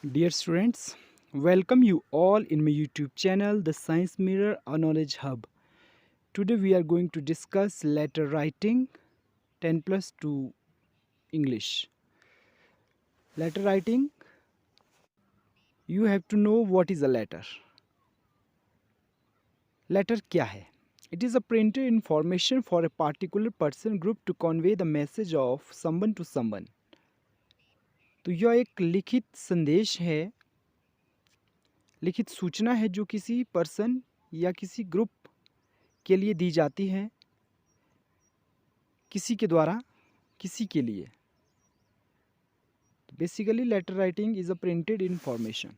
Dear students, welcome you all in my YouTube channel, The Science Mirror, a Knowledge Hub. Today we are going to discuss letter writing 10 plus 2 English. Letter writing, you have to know what is a letter. Letter क्या है? It is a printed information for a particular person group to convey the message of someone to someone. तो यह एक लिखित संदेश है, लिखित सूचना है जो किसी पर्सन या किसी ग्रुप के लिए दी जाती है, किसी के द्वारा किसी के लिए. Basically, letter writing is a printed information.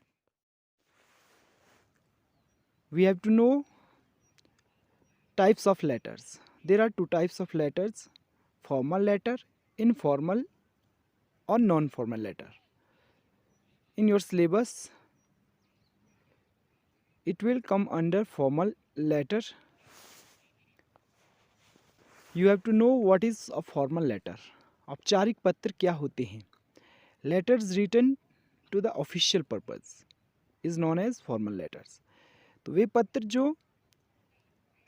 We have to know types of letters. There are two types of letters: formal letter, informal or non-formal letter. In your syllabus, it will come under formal letter. You have to know what is a formal letter. औपचारिक पत्र क्या होते हैं? Letters written to the official purpose is known as formal letters. तो वे पत्र जो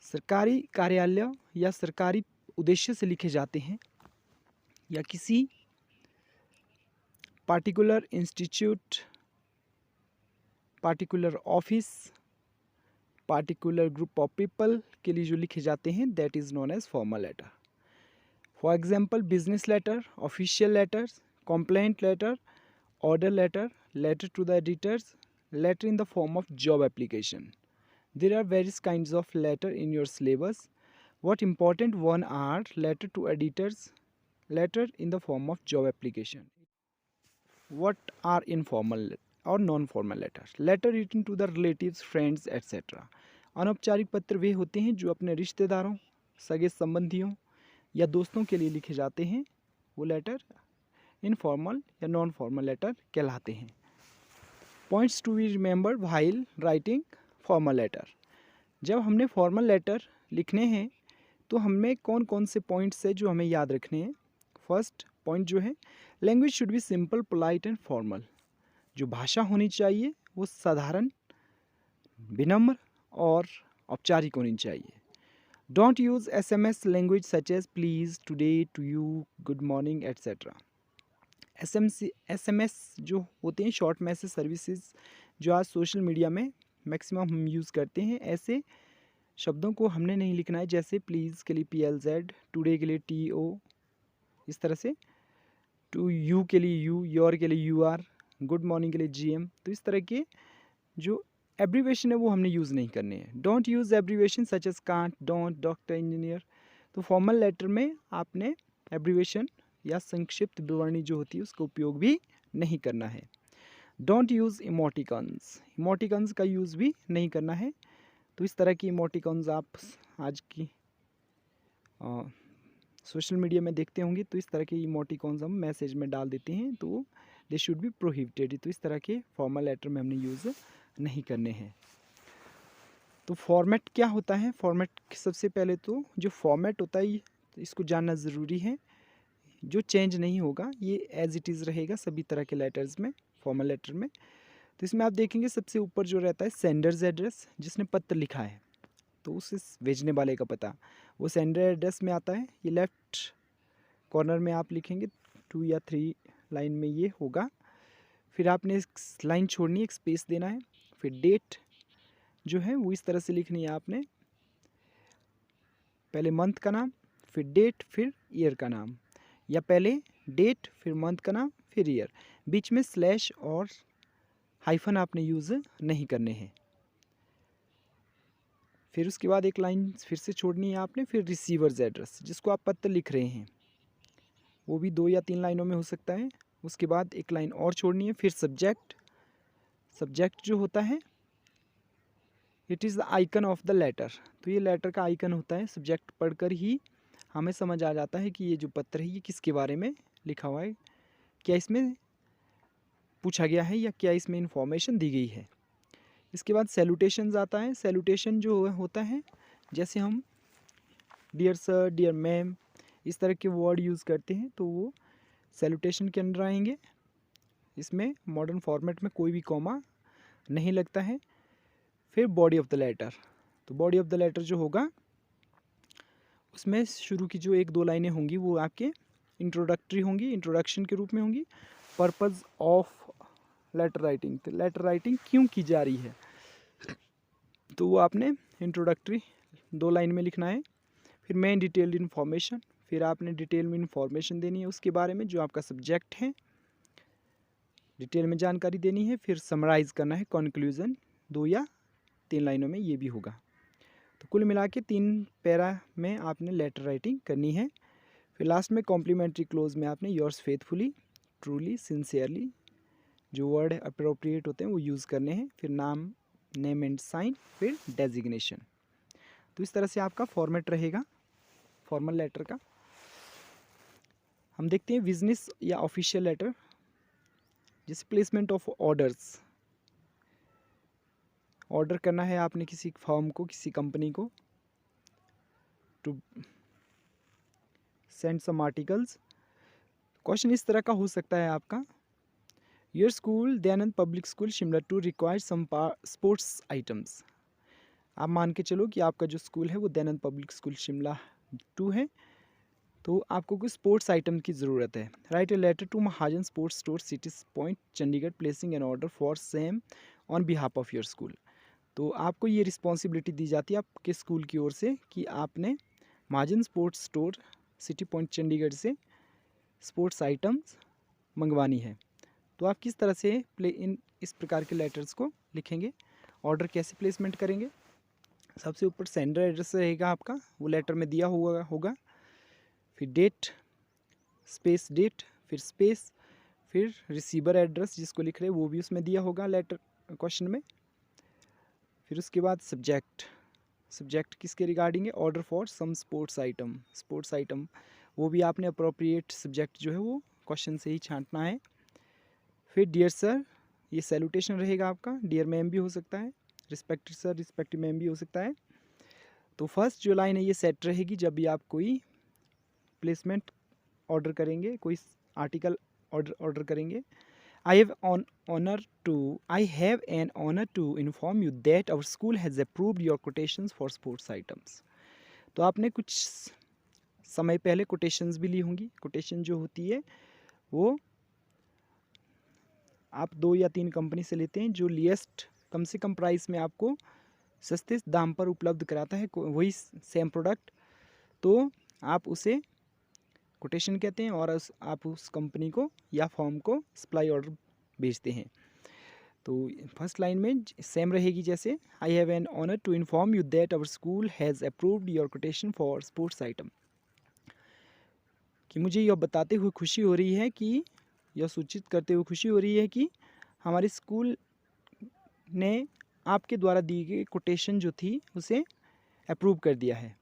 सरकारी कार्यालय या सरकारी उद्देश्य से लिखे जाते हैं या किसी particular institute, particular office, particular group of people के लिए जो लिखे जाते हैं, that is known as formal letter. For example, business letter, official letters, complaint letter, order letter, letter to the editors, letter in the form of job application. There are various kinds of letter in your syllabus. What important one are letter to editors, letter in the form of job application. What are informal or non-formal letters? Letter written to the relatives, friends, etc. अनौपचारिक पत्र वे होते हैं जो अपने रिश्तेदारों, सगे संबंधियों या दोस्तों के लिए लिखे जाते हैं. वो लेटर इनफॉर्मल या नॉन फॉर्मल लेटर कहलाते हैं. Points to be remember while writing formal letter. जब हमने फॉर्मल लेटर लिखने हैं तो हमें कौन कौन से पॉइंट्स है जो हमें याद रखने हैं. फर्स्ट पॉइंट जो है, language should be simple, polite and formal. जो भाषा होनी चाहिए वो साधारण, विनम्र और औपचारिक होनी चाहिए. Don't use SMS language such as please, today, to you, good morning etcetera. SMS जो होते हैं शॉर्ट मैसेज सर्विसेज, जो आज सोशल मीडिया में मैक्सिमम हम यूज़ करते हैं, ऐसे शब्दों को हमने नहीं लिखना है. जैसे प्लीज़ के लिए PLZ, टुडे के लिए TO, इस तरह से. टू यू के लिए यू, योर के लिए UR, गुड मॉर्निंग के लिए GM. तो इस तरह के जो एब्रीवेशन है वो हमने यूज़ नहीं करने हैं. Don't use abbreviation such as can't, don't, doctor, engineer. तो फॉर्मल लेटर में आपने एब्रीवेशन या संक्षिप्त विवरणी जो होती है उसका उपयोग भी नहीं करना है. डोंट यूज़ इमोटिकॉन्स, इमोटिकॉन्स का यूज़ भी नहीं करना है. तो इस तरह की इमोटिकॉन्स आप आज की सोशल मीडिया में देखते होंगे. तो इस तरह के इमोटिकॉन्स हम मैसेज में डाल देते हैं, तो दे शुड बी प्रोहिबिटेड. तो इस तरह के फॉर्मल लेटर में हमने यूज़ नहीं करने हैं. तो फॉर्मेट क्या होता है? फॉर्मेट सबसे पहले तो जो फॉर्मेट होता है इसको जानना ज़रूरी है. जो चेंज नहीं होगा, ये एज इट इज़ रहेगा सभी तरह के लेटर्स में, फॉर्मल लेटर में. तो इसमें आप देखेंगे सबसे ऊपर जो रहता है सेंडर्स एड्रेस, जिसने पत्र लिखा है तो उस भेजने वाले का पता, वो सेंडर एड्रेस में आता है. ये लेफ्ट कॉर्नर में आप लिखेंगे 2 या 3 लाइन में ये होगा. फिर आपने एक लाइन छोड़नी है, एक स्पेस देना है. फिर डेट जो है वो इस तरह से लिखनी है आपने, पहले मंथ का नाम, फिर डेट, फिर ईयर का नाम, या पहले डेट फिर मंथ का नाम फिर ईयर. बीच में स्लैश और हाइफन आपने यूज़ नहीं करने हैं. फिर उसके बाद एक लाइन फिर से छोड़नी है आपने. फिर रिसीवर्स एड्रेस, जिसको आप पत्र लिख रहे हैं, वो भी 2 या 3 लाइनों में हो सकता है. उसके बाद एक लाइन और छोड़नी है. फिर सब्जेक्ट, सब्जेक्ट जो होता है it is the icon of the letter. तो ये लेटर का आइकन होता है. सब्जेक्ट पढ़कर ही हमें समझ आ जाता है कि ये जो पत्र है ये किसके बारे में लिखा हुआ है, क्या इसमें पूछा गया है या क्या इसमें इंफॉर्मेशन दी गई है. इसके बाद सैल्यूटेशंस आता है. सैल्यूटेशन जो होता है, जैसे हम डियर सर, डियर मैम, इस तरह के वर्ड यूज़ करते हैं, तो वो सैल्यूटेशन के अंदर आएंगे. इसमें मॉडर्न फॉर्मेट में कोई भी कॉमा नहीं लगता है। फिर बॉडी ऑफ द लेटर, तो बॉडी ऑफ द लेटर जो होगा उसमें शुरू की जो 1-2 लाइनें होंगी वो आपके इंट्रोडक्टरी होंगी, इंट्रोडक्शन के रूप में होंगी। पर्पज़ ऑफ लेटर राइटिंग, तो लेटर राइटिंग क्यों की जा रही है, तो वो आपने इंट्रोडक्टरी 2 लाइन में लिखना है। फिर मेन डिटेल्ड इन्फॉर्मेशन, फिर आपने डिटेल में इन्फॉर्मेशन देनी है उसके बारे में जो आपका सब्जेक्ट है, डिटेल में जानकारी देनी है। फिर समराइज़ करना है, कंक्लूजन 2 या 3 लाइनों में ये भी होगा। तो कुल मिला के 3 पैरा में आपने लेटर राइटिंग करनी है। फिर लास्ट में कॉम्प्लीमेंट्री क्लोज में आपने योर्स फेथफुली, ट्रूली, सिंसियरली जो वर्ड अप्रोप्रिएट होते हैं वो यूज़ करने हैं। फिर नेम एंड साइन, फिर डेजिग्नेशन। तो इस तरह से आपका फॉर्मेट रहेगा फॉर्मल लेटर का। हम देखते हैं बिजनेस या ऑफिशियल लेटर, जैसे प्लेसमेंट ऑफ ऑर्डर्स। ऑर्डर करना है आपने किसी फर्म को, किसी कंपनी को, to send some articles. Question इस तरह का हो सकता है आपका, your school Dayanand public school Shimla to require some sports items. आप मान के चलो कि आपका जो स्कूल है वो दयानंद पब्लिक स्कूल शिमला 2 है, तो आपको कुछ स्पोर्ट्स आइटम की ज़रूरत है। Write a letter to Mahajan sports store city point Chandigarh placing an order for same on behalf of your school. तो आपको ये रिस्पॉन्सिबिलिटी दी जाती है आपके स्कूल की ओर से कि आपने Mahajan sports store city point Chandigarh से स्पोर्ट्स आइटम्स मंगवानी है। तो आप किस तरह से इस प्रकार के लेटर्स को लिखेंगे, ऑर्डर कैसे प्लेसमेंट करेंगे। सबसे ऊपर सेंडर एड्रेस रहेगा आपका, वो लेटर में दिया हुआ होगा। फिर डेट, स्पेस डेट, फिर स्पेस, फिर रिसीवर एड्रेस जिसको लिख रहे हैं वो भी उसमें दिया होगा लेटर क्वेश्चन में। फिर उसके बाद सब्जेक्ट, सब्जेक्ट किसके रिगार्डिंग है, order for some sports item, sports item वो भी आपने अप्रोप्रिएट सब्जेक्ट जो है वो क्वेश्चन से ही छांटना है। फिर डियर सर, ये सैल्यूटेशन रहेगा आपका, डियर मैम भी हो सकता है, रिस्पेक्टेड सर, रिस्पेक्टेड मैम भी हो सकता है। तो फर्स्ट जो लाइन है ये सेट रहेगी जब भी आप कोई प्लेसमेंट ऑर्डर करेंगे, कोई आर्टिकल ऑर्डर करेंगे। I have an honor to inform you that our school has approved your quotations for sports items। तो आपने कुछ समय पहले कोटेशंस भी ली होंगी। कोटेशन जो होती है वो आप 2 या 3 कंपनी से लेते हैं जो लिएस्ट कम से कम प्राइस में आपको सस्ते दाम पर उपलब्ध कराता है वही सेम प्रोडक्ट, तो आप उसे कोटेशन कहते हैं और आप उस कंपनी को या फॉर्म को सप्लाई ऑर्डर भेजते हैं। तो फर्स्ट लाइन में सेम रहेगी, जैसे I have an honour to inform you that our school has approved your quotation for sports item. कि मुझे यह बताते हुए खुशी हो रही है कि, यह सूचित करते हुए खुशी हो रही है कि हमारे स्कूल ने आपके द्वारा दी गई कोटेशन जो थी उसे अप्रूव कर दिया है।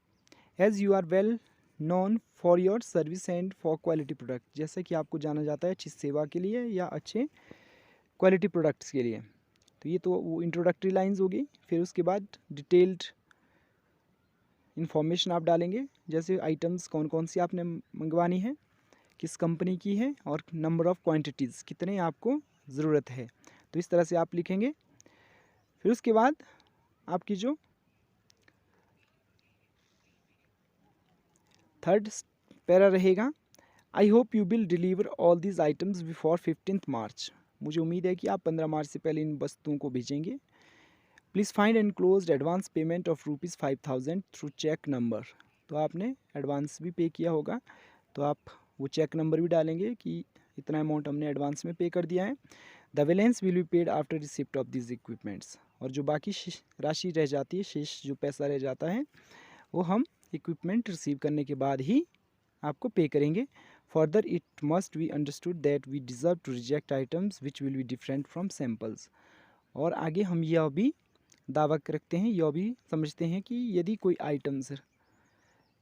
As you are well known for your service and for quality product, जैसे कि आपको जाना जाता है अच्छी सेवा के लिए या अच्छे क्वालिटी प्रोडक्ट्स के लिए। तो ये तो वो इंट्रोडक्टरी लाइंस होगी। फिर उसके बाद डिटेल्ड इन्फॉर्मेशन आप डालेंगे, जैसे आइटम्स कौन कौन सी आपने मंगवानी है, किस कंपनी की है और नंबर ऑफ़ क्वांटिटीज़ कितने आपको ज़रूरत है। तो इस तरह से आप लिखेंगे। फिर उसके बाद आपकी जो थर्ड पैरा रहेगा, I hope you will deliver all these items before 15 मार्च। मुझे उम्मीद है कि आप 15 मार्च से पहले इन वस्तुओं को भेजेंगे। Please find enclosed advance payment of ₹5000 through cheque number. तो आपने एडवांस भी पे किया होगा, तो आप वो चेक नंबर भी डालेंगे कि इतना अमाउंट हमने एडवांस में पे कर दिया है। The balance will be paid after receipt of this equipments. और जो बाकी राशि रह जाती है, शेष जो पैसा रह जाता है वो हम इक्विपमेंट रिसीव करने के बाद ही आपको पे करेंगे। Further it must be understood that we deserve to reject items which will be different from samples. और आगे हम यह भी दावा रखते हैं, यह भी समझते हैं कि यदि कोई आइटम्स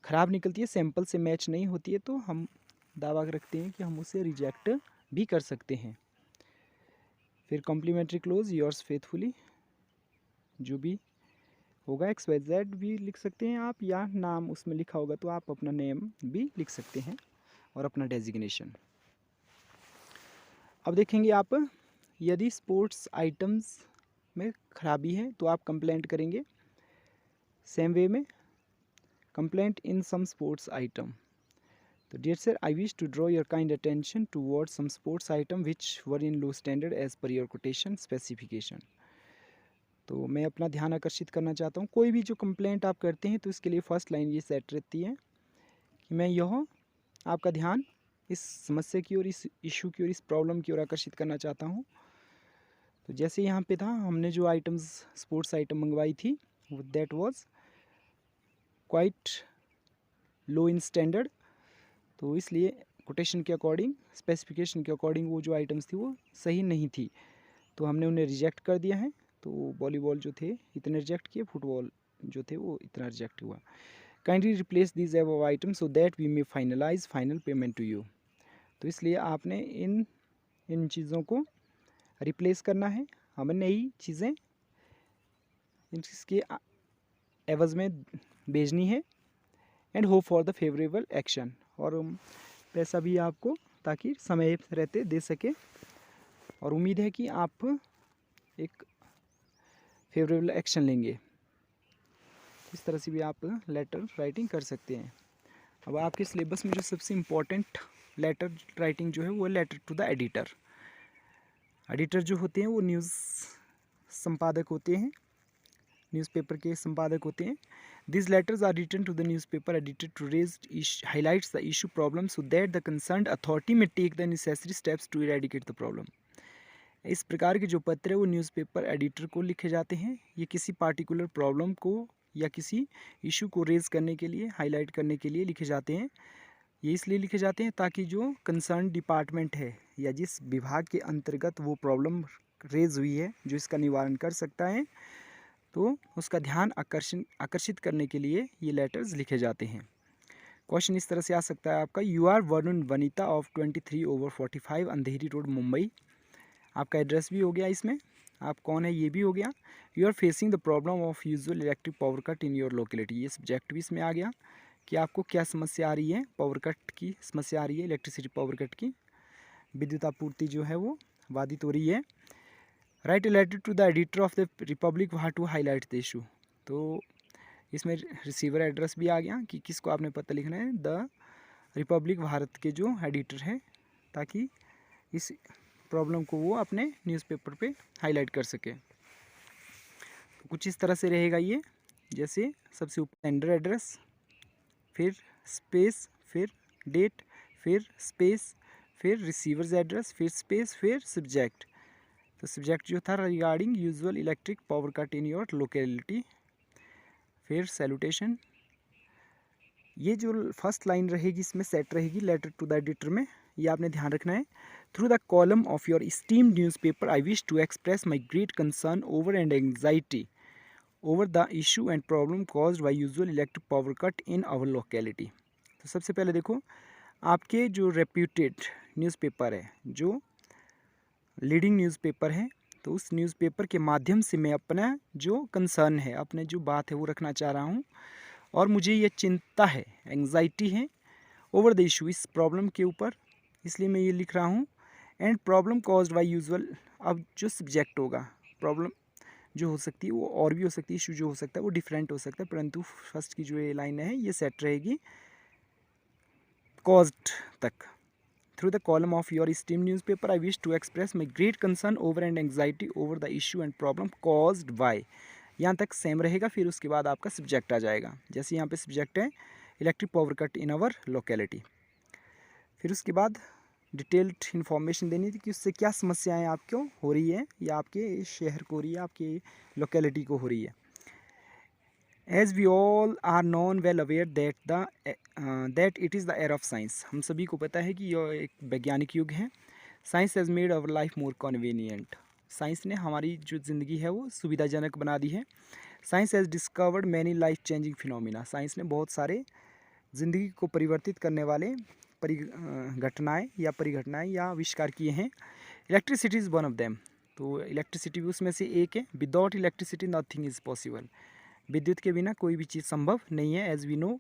ख़राब निकलती है, सैंपल से मैच नहीं होती है, तो हम दावा रखते हैं कि हम उसे रिजेक्ट भी कर सकते हैं। फिर कॉम्प्लीमेंट्री क्लोज योर्स फेथफुली, जो भी होगा XYZ भी लिख सकते हैं आप, या नाम उसमें लिखा होगा तो आप अपना नेम भी लिख सकते हैं और अपना डेजिग्नेशन। अब देखेंगे आप, यदि स्पोर्ट्स आइटम्स में खराबी है तो आप कंप्लेंट करेंगे सेम वे में, complaint in some sports item. तो dear sir, I wish to draw your kind attention towards some sports item which were in low standard as per your quotation specification. तो मैं अपना ध्यान आकर्षित करना चाहता हूँ, कोई भी जो कंप्लेंट आप करते हैं तो इसके लिए फर्स्ट लाइन ये सेट रहती है कि मैं यह आपका दैट इस समस्या की और इस इशू की और इस प्रॉब्लम की ओर आकर्षित करना चाहता हूँ। तो जैसे यहाँ पे था, हमने जो आइटम्स स्पोर्ट्स आइटम मंगवाई थी that was quite low in standard, तो इसलिए कोटेशन के अकॉर्डिंग, स्पेसिफिकेशन के अकॉर्डिंग वो जो आइटम्स थी वो सही नहीं थी, तो हमने उन्हें रिजेक्ट कर दिया है। तो वॉलीबॉल जो थे इतने रिजेक्ट किए, फुटबॉल जो थे वो इतना रिजेक्ट हुआ। Kindly replace these above item so that we may finalize final payment to you. तो इसलिए आपने इन चीज़ों को रिप्लेस करना है, हमें नई चीज़ें इसके एवज़ में भेजनी है। And hope for the favourable action, और पैसा भी आपको ताकि समय रहते दे सके, और उम्मीद है कि आप एक फेवरेबल एक्शन लेंगे। इस तरह से भी आप लेटर राइटिंग कर सकते हैं। अब आपके सिलेबस में जो सबसे इम्पोर्टेंट लेटर राइटिंग जो है वो letter to the editor. Editor जो होते हैं वो न्यूज़ संपादक होते हैं, न्यूज़पेपर के संपादक होते हैं। These letters are written to the newspaper editor to highlights the issue problem so that the concerned authority may take the necessary steps to eradicate the problem. इस प्रकार के जो पत्र है वो न्यूज़पेपर एडिटर को लिखे जाते हैं। ये किसी पार्टिकुलर प्रॉब्लम को या किसी इशू को रेज करने के लिए, हाईलाइट करने के लिए लिखे जाते हैं। ये इसलिए लिखे जाते हैं ताकि जो कंसर्न डिपार्टमेंट है या जिस विभाग के अंतर्गत वो प्रॉब्लम रेज हुई है, जो इसका निवारण कर सकता है, तो उसका ध्यान आकर्षित करने के लिए ये लेटर्स लिखे जाते हैं। क्वेश्चन इस तरह से आ सकता है आपका, you are Varun Vanita of 23/45 Andheri road Mumbai. आपका एड्रेस भी हो गया, इसमें आप कौन है ये भी हो गया। You are facing the problem of usual electric power cut in your locality, ये सब्जेक्ट भी इसमें आ गया कि आपको क्या समस्या आ रही है, पावर कट की समस्या आ रही है, इलेक्ट्रिसिटी पावर कट की, विद्युत आपूर्ति जो है वो बाधित हो रही है। Write a letter to the editor of the republic वहाँ टू हाईलाइट द इशू। तो इसमें रिसीवर एड्रेस भी आ गया कि किसको आपने पत्र लिखना है, द रिपब्लिक भारत के जो एडिटर है, ताकि इस प्रॉब्लम को वो अपने न्यूज़पेपर पे हाईलाइट कर सके। तो कुछ इस तरह से रहेगा ये, जैसे सबसे ऊपर सेंडर एड्रेस, फिर स्पेस, फिर डेट, फिर स्पेस, फिर रिसीवर्स एड्रेस, फिर स्पेस, फिर सब्जेक्ट। तो सब्जेक्ट जो था regarding usual electric power cut in your locality, फिर सैल्यूटेशन। ये जो फर्स्ट लाइन रहेगी इसमें सेट रहेगी लेटर टू द एडिटर में, ये आपने ध्यान रखना है। Through the column of your esteemed newspaper I wish to express my great concern over and anxiety over the issue and problem caused by usual electric power cut in our locality. तो सबसे पहले देखो, आपके जो reputed newspaper है, जो leading newspaper है, तो उस न्यूज़पेपर के माध्यम से मैं अपना जो कंसर्न है, अपने जो बात है वो रखना चाह रहा हूँ, और मुझे ये चिंता है, एंग्जाइटी है ओवर द इशू, इस प्रॉब्लम के ऊपर, इसलिए मैं ये लिख रहा हूँ। And problem caused bye usual, अब जो सब्जेक्ट होगा, प्रॉब्लम जो हो सकती है वो और भी हो सकती है, इशू जो हो सकता है वो डिफरेंट हो सकता है, परंतु फर्स्ट की जो ये लाइन है ये सेट रहेगी कॉज्ड तक। Through the column of your esteemed newspaper I wish to express my great concern over and anxiety over the issue and problem caused by, यहाँ तक सेम रहेगा। फिर उसके बाद आपका सब्जेक्ट आ जाएगा, जैसे यहाँ पे सब्जेक्ट है electric power cut in our locality. फिर उसके बाद डिटेल्ड इन्फॉर्मेशन देनी थी कि उससे क्या समस्याएं आपको हो रही है, या आपके शहर को हो रही है, आपके लोकेलिटी को हो रही है। As we all are known well aware that it is the air of science, हम सभी को पता है कि यह एक वैज्ञानिक युग है। Science has made our life more convenient, science ने हमारी जो ज़िंदगी है वो सुविधाजनक बना दी है। Science has discovered many life changing phenomena, science ने बहुत सारे ज़िंदगी को परिवर्तित करने वाले घटनाएँ या परिघटनाएँ या आविष्कार किए हैं। Electricity is one of them, तो इलेक्ट्रिसिटी भी उसमें से एक है। Without electricity nothing is possible, विद्युत के बिना कोई भी चीज़ संभव नहीं है। As we know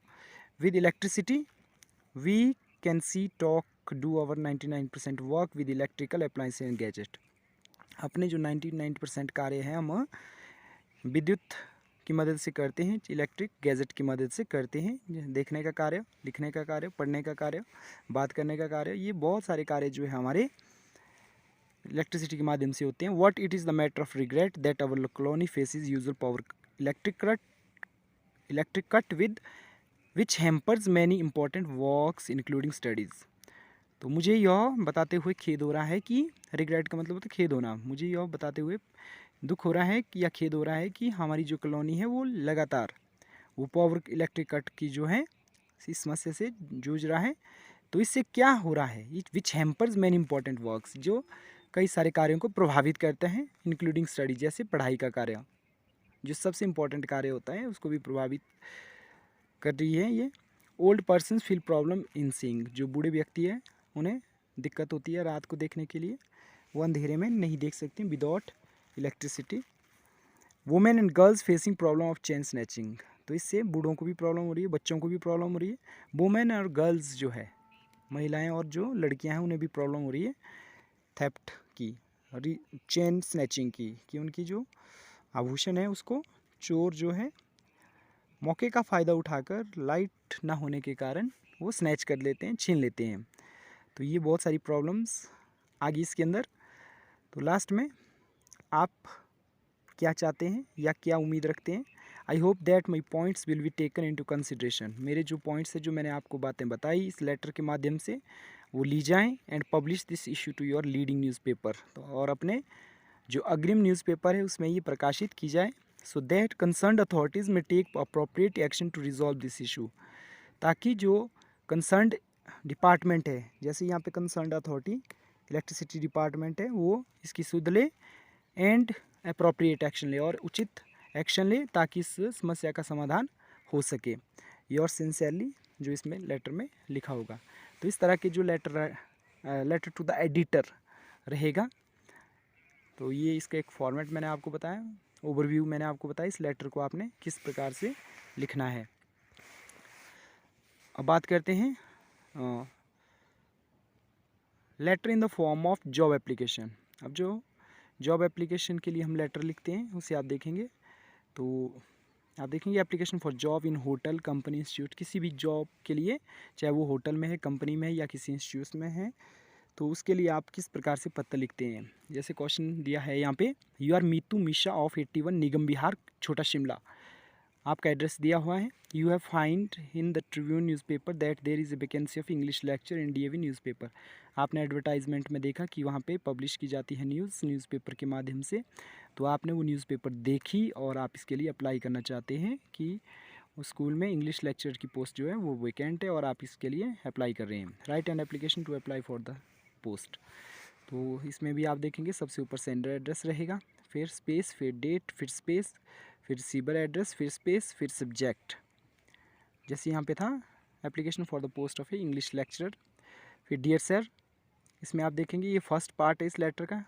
with electricity we can see, talk, work do our 99% work with electrical appliances and gadget. अपने जो 99% कार्य हैं हम विद्युत की मदद से करते हैं, इलेक्ट्रिक गैजेट की मदद से करते हैं। देखने का कार्य, लिखने का कार्य, पढ़ने का कार्य, बात करने का कार्य, ये बहुत सारे कार्य जो है हमारे इलेक्ट्रिसिटी के माध्यम से होते हैं। What it is the matter of regret that our colony faces usual power electric cut with which hampers many important works including studies. तो मुझे यह बताते हुए खेद हो रहा है कि रिग्रेट का मतलब होता है खेद होना। मुझे यह बताते हुए दुख हो रहा है कि या खेद हो रहा है कि हमारी जो कॉलोनी है वो लगातार वो पावर इलेक्ट्रिक कट की जो है इस समस्या से जूझ रहा है। तो इससे क्या हो रहा है, विच हैम्पर्स मैनी इंपॉर्टेंट वर्क्स, जो कई सारे कार्यों को प्रभावित करते हैं, इंक्लूडिंग स्टडी, जैसे पढ़ाई का कार्य जो सबसे इम्पोर्टेंट कार्य होता है उसको भी प्रभावित कर रही है ये। Old persons feel problem in seeing, जो बूढ़े व्यक्ति है उन्हें दिक्कत होती है रात को देखने के लिए, वो अंधेरे में नहीं देख सकते without electricity. Women and girls facing problem of chain snatching, तो इससे बूढ़ों को भी प्रॉब्लम हो रही है, बच्चों को भी प्रॉब्लम हो रही है। वुमेन और गर्ल्स जो है महिलाएं और जो लड़कियां हैं उन्हें भी प्रॉब्लम हो रही है थेफ्ट की, चेन स्नैचिंग की, कि उनकी जो आभूषण है उसको चोर जो है मौके का फ़ायदा उठाकर लाइट ना होने के कारण वो स्नैच कर लेते हैं, छीन लेते हैं। तो ये बहुत सारी प्रॉब्लम्स आ गई इसके अंदर। तो लास्ट में आप क्या चाहते हैं या क्या उम्मीद रखते हैं? I hope that my points will be taken into consideration. मेरे जो पॉइंट्स हैं, जो मैंने आपको बातें बताई इस लेटर के माध्यम से, वो ली जाएं and publish this issue to your leading newspaper. तो और अपने जो अग्रिम न्यूज़पेपर है उसमें ये प्रकाशित की जाए, so that concerned authorities may take appropriate action to resolve this issue, ताकि जो कंसर्न्ड डिपार्टमेंट है, जैसे यहाँ पे कंसर्न्ड अथॉरिटी इलेक्ट्रिसिटी डिपार्टमेंट है, वो इसकी सुध ले एंड अप्रोप्रिएट एक्शन ले, और उचित एक्शन ले ताकि इस समस्या का समाधान हो सके। योर सिंसियरली जो इसमें लेटर में लिखा होगा। तो इस तरह के जो लेटर टू द एडिटर रहेगा। तो ये इसका एक फॉर्मेट मैंने आपको बताया, ओवरव्यू मैंने आपको बताया इस लेटर को आपने किस प्रकार से लिखना है। अब बात करते हैं letter in the form of job application. अब जो जॉब एप्लीकेशन के लिए हम लेटर लिखते हैं उसे आप देखेंगे। तो आप देखेंगे application for job in hotel, company, institute, किसी भी जॉब के लिए, चाहे वो होटल में है, कंपनी में है या किसी इंस्टीट्यूट में है, तो उसके लिए आप किस प्रकार से पत्र लिखते हैं। जैसे क्वेश्चन दिया है यहाँ पे, you are Mitu Mishra of 81 Nigam Vihar, Chhota Shimla, आपका एड्रेस दिया हुआ है। You have find in the Tribune newspaper that there is a vacancy of English lecture in DAV newspaper. आपने एडवर्टाइजमेंट में देखा कि वहाँ पे पब्लिश की जाती है न्यूज़पेपर के माध्यम से, तो आपने वो न्यूज़पेपर देखी और आप इसके लिए अप्लाई करना चाहते हैं कि उस स्कूल में इंग्लिश लेक्चर की पोस्ट जो है वो वैकेंट है और आप इसके लिए अप्लाई कर रहे हैं। Write and application to apply for the post. तो इसमें भी आप देखेंगे सबसे ऊपर सेंडर एड्रेस रहेगा, फिर स्पेस, फिर डेट, फिर स्पेस, फिर रिसीवर एड्रेस, फिर स्पेस, फिर सब्जेक्ट, जैसे यहाँ पे था application for the post of A English lecturer. फिर डियर सर, इसमें आप देखेंगे ये फर्स्ट पार्ट है इस लेटर का।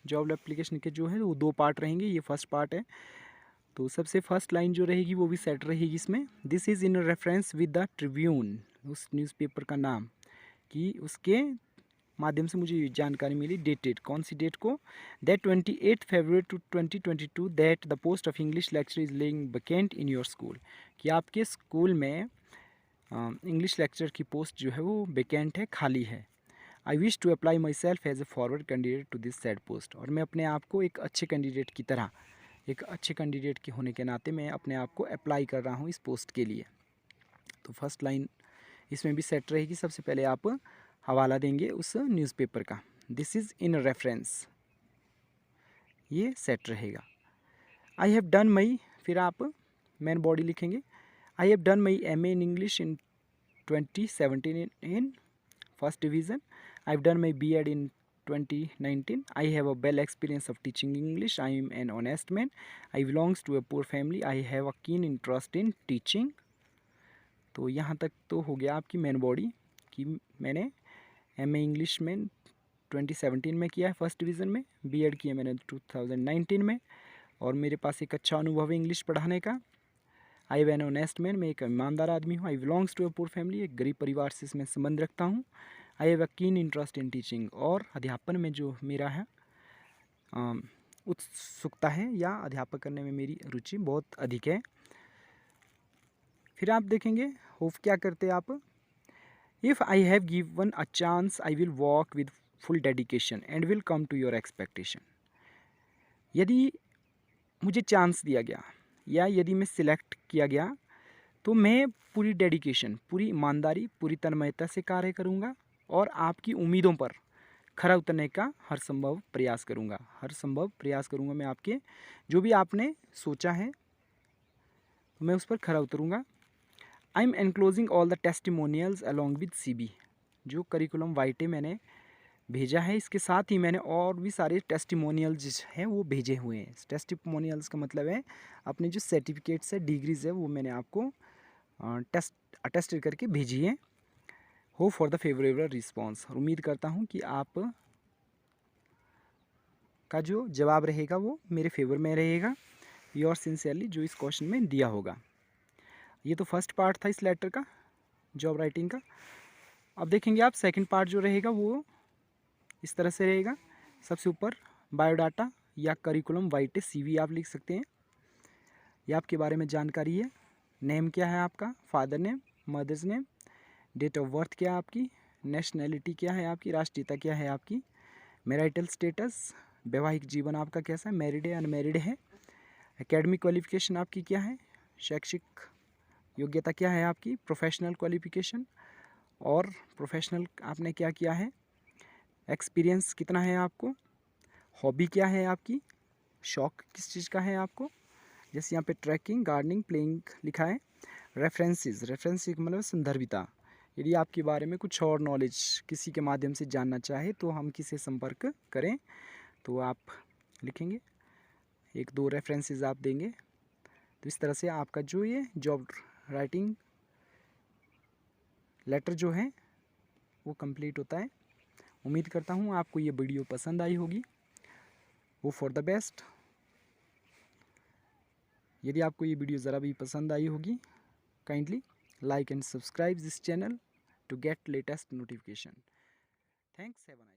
जॉब एप्लीकेशन के जो है वो 2 पार्ट रहेंगे, ये फर्स्ट पार्ट है। तो सबसे फर्स्ट लाइन जो रहेगी वो भी सेट रहेगी इसमें। This is in reference with the Tribune, उस न्यूज़पेपर का नाम, कि उसके माध्यम से मुझे जानकारी मिली। डेटेड, कौन सी डेट को? That 28 February to 2022 that the post of English lecture is lying vacant in your school, कि आपके स्कूल में इंग्लिश लेक्चर की पोस्ट जो है वो वैकेंट है, खाली है। I wish to apply myself as a forward candidate to this said post, और मैं अपने आप को एक अच्छे कैंडिडेट की तरह, एक अच्छे कैंडिडेट के होने के नाते मैं अपने आप को अप्लाई कर रहा हूँ इस पोस्ट के लिए। तो फर्स्ट लाइन इसमें भी सेट रहेगी। सबसे पहले आप हवाला देंगे उस न्यूज़पेपर का, दिस इज़ इन रेफरेंस, ये सेट रहेगा। आई हैव डन मई, फिर आप मेन बॉडी लिखेंगे। I have done my MA in English in 2017 in first division. I have done my BEd in 2019. I have a well experience of teaching English. I am an honest man. I belongs to a poor family. I have a keen interest in teaching. तो यहाँ तक तो हो गया आपकी main body, कि मैंने MA English में 2017 में किया है फर्स्ट डिवीज़न में, BEd किया मैंने 2019 में, और मेरे पास एक अच्छा अनुभव है इंग्लिश पढ़ाने का। I am an honest man, मैं एक ईमानदार आदमी हूँ। I belongs to a poor family, एक गरीब परिवार से मैं संबंध रखता हूँ। I have a keen interest in teaching, और अध्यापन में जो मेरा है उत्सुकता है या अध्यापन करने में मेरी रुचि बहुत अधिक है। फिर आप देखेंगे होप क्या करते हैं आप, if I have given a chance I will work with full dedication and will come to your expectation. यदि मुझे चांस दिया गया या यदि मैं सिलेक्ट किया गया तो मैं पूरी डेडिकेशन, पूरी ईमानदारी, पूरी तन्मयता से कार्य करूँगा और आपकी उम्मीदों पर खरा उतरने का हर संभव प्रयास करूँगा। हर संभव प्रयास करूँगा मैं आपके जो भी आपने सोचा है मैं उस पर खरा उतरूँगा। I am enclosing all the testimonials along with CV। जो करिकुलम वाइटे मैंने भेजा है इसके साथ ही मैंने और भी सारे टेस्टिमोनियल्स हैं वो भेजे हुए हैं। टेस्टिमोनियल्स का मतलब है अपने जो सर्टिफिकेट्स है, डिग्रीज है, वो मैंने आपको अटेस्ट करके भेजी है। Hope for the favourable response, और उम्मीद करता हूँ कि आप का जो जवाब रहेगा वो मेरे फेवर में रहेगा। योर सिंसियरली, जो इस क्वेश्चन में दिया होगा। ये तो फर्स्ट पार्ट था इस लेटर का, जॉब राइटिंग का। अब देखेंगे आप सेकंड पार्ट जो रहेगा वो इस तरह से रहेगा। सबसे ऊपर बायोडाटा या करिकुलम वाइटे CV आप लिख सकते हैं। ये आपके बारे में जानकारी है। नेम क्या है आपका, father name, mother's name, date of birth क्या है आपकी, नेशनैलिटी क्या है आपकी, राष्ट्रीयता क्या है आपकी, मैरिटल स्टेटस, वैवाहिक जीवन आपका कैसा है, मैरिड है अनमैरिड है, एकेडमिक क्वालिफिकेशन आपकी क्या है, शैक्षिक योग्यता क्या है आपकी, प्रोफेशनल क्वालिफिकेशन और प्रोफेशनल आपने क्या किया है, एक्सपीरियंस कितना है आपको, हॉबी क्या है आपकी, शौक किस चीज़ का है आपको, जैसे यहाँ पे ट्रैकिंग, गार्डनिंग, प्लेइंग लिखा है। रेफरेंसेस, रेफरेंस मतलब संदर्भिता, यदि आपके बारे में कुछ और नॉलेज किसी के माध्यम से जानना चाहे तो हम किसे संपर्क करें, तो आप लिखेंगे, 1-2 रेफरेंसेस आप देंगे। तो इस तरह से आपका जो ये जॉब राइटिंग लेटर जो है वो कंप्लीट होता है। उम्मीद करता हूँ आपको ये वीडियो पसंद आई होगी। वो फॉर द बेस्ट। यदि आपको ये वीडियो ज़रा भी पसंद आई होगी, kindly like and subscribe this channel to get latest notification. Thanks, have a nice